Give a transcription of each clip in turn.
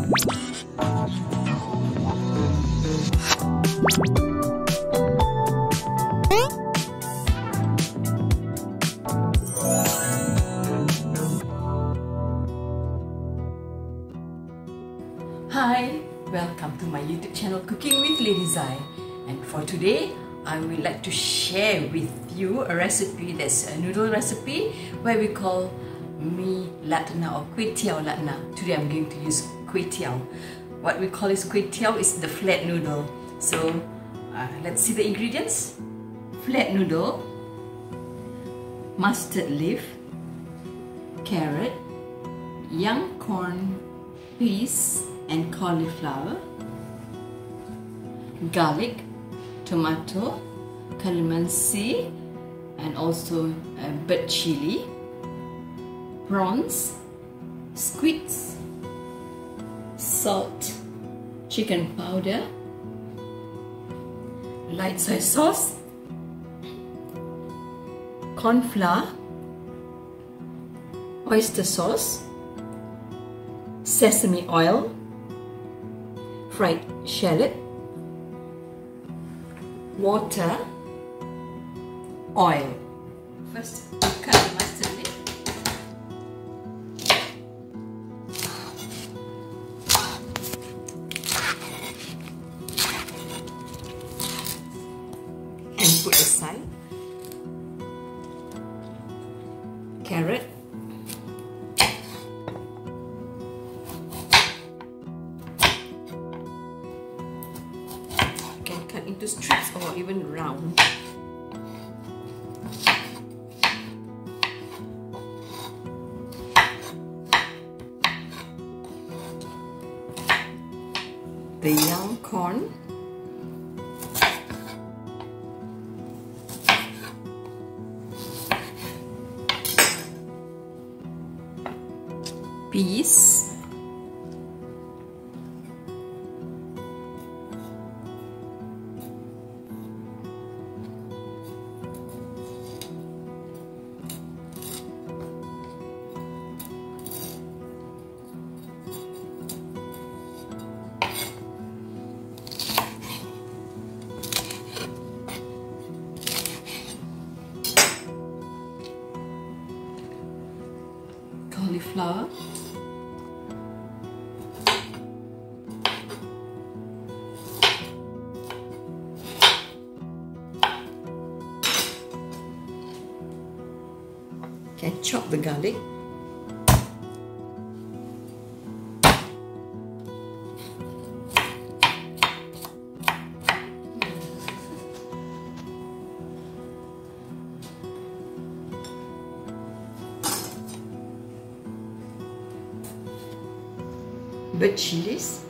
Hi, welcome to my YouTube channel Cooking with Lady Zai, and for today I would like to share with you a recipe that's a noodle recipe where we call me Ladna or Kueyteow Ladna. Today I'm going to use Kueyteow. What we call is Kueyteow is the flat noodle. So let's see the ingredients. Flat noodle, mustard leaf, carrot, young corn, peas and cauliflower, garlic, tomato, calamansi and also bird chili, prawns, squids, salt, chicken powder, light soy sauce, cornflour, oyster sauce, sesame oil, fried shallot, water, oil. First, cut the mustard leaf. And put aside. Carrot. Cut into strips or even round. The young corn, peas, cauliflower, okay, chop the garlic, bird chilies,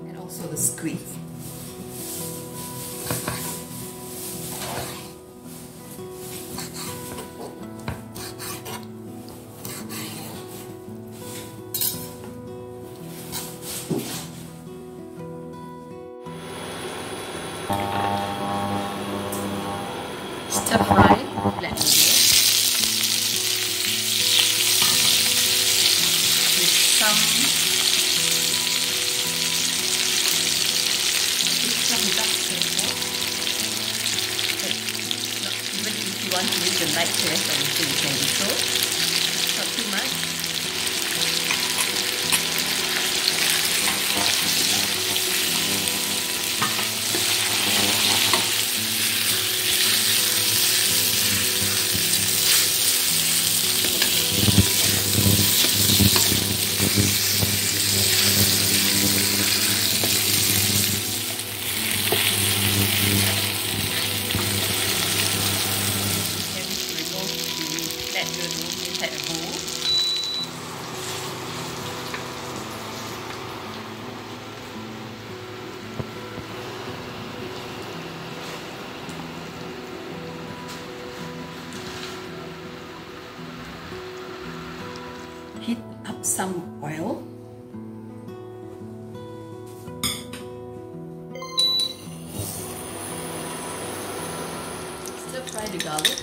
and also the squid. Stir fry black noodle with some dark pepper. Even if you want to use the light pepper, you can do so. Not too much. Inside a bowl. Heat up some oil. fry the garlic.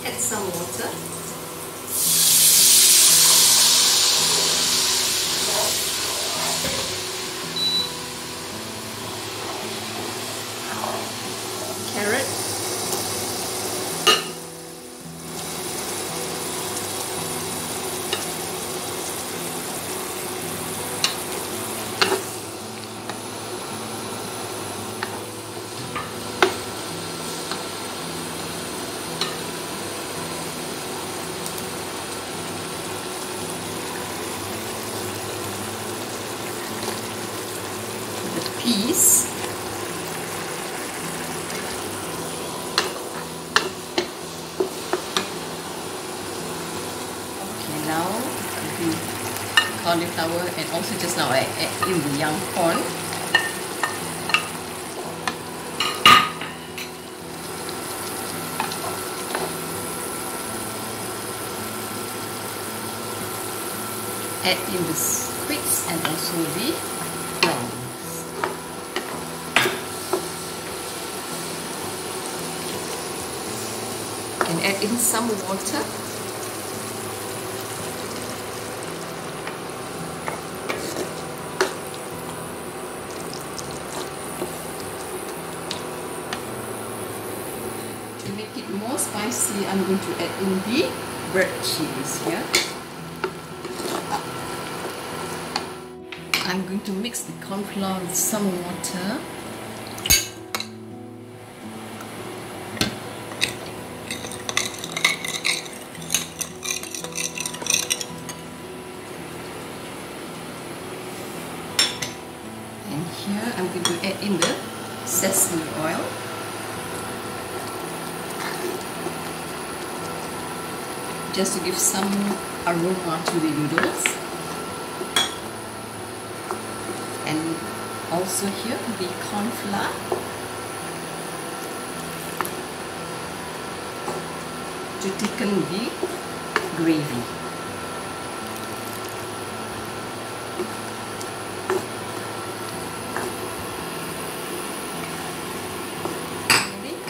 Add some water. Carrot, the peas. Now the cauliflower, and also just now I add in the young corn. Add in the squids and also the prawns. And add in some water. To make it more spicy, I'm going to add in the bird cheese here. I'm going to mix the cornflour with some water. And here I'm going to add in the sesame oil. Just to give some aroma to the noodles. And also here the cornflour. To thicken the gravy.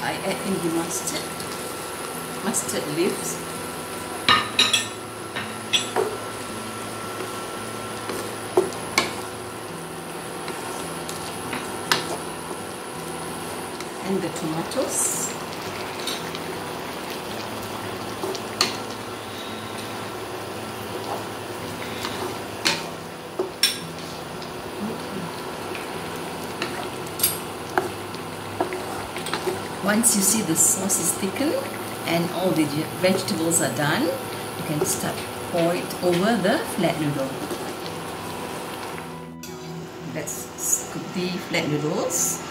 I add in the mustard leaves. And the tomatoes. Once you see the sauce is thickened and all the vegetables are done, you can start pour it over the flat noodle. Let's cook the flat noodles.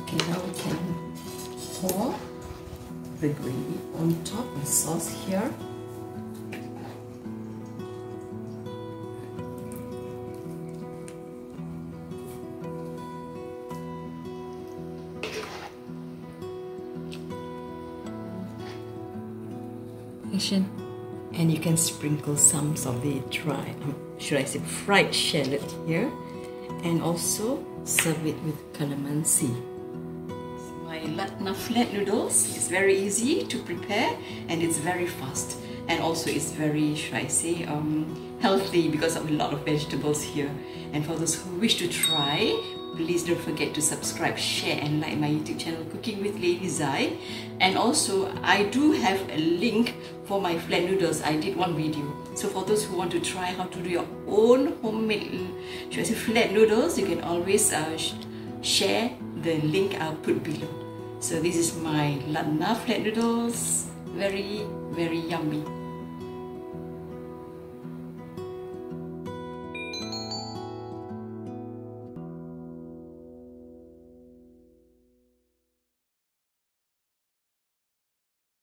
Okay, now we can pour the gravy on top of the sauce here. And you can sprinkle some of the fried shallot here, and also serve it with calamansi. My Ladna flat noodles is very easy to prepare and it's very fast, and also it's very, healthy because of a lot of vegetables here. And for those who wish to try, please don't forget to subscribe, share and like my YouTube channel Cooking with Lady Zai. And also I do have a link for my flat noodles. I did one video. So for those who want to try how to do your own homemade flat noodles, you can always share the link I'll put below. So this is my Ladna flat noodles. Very, very yummy.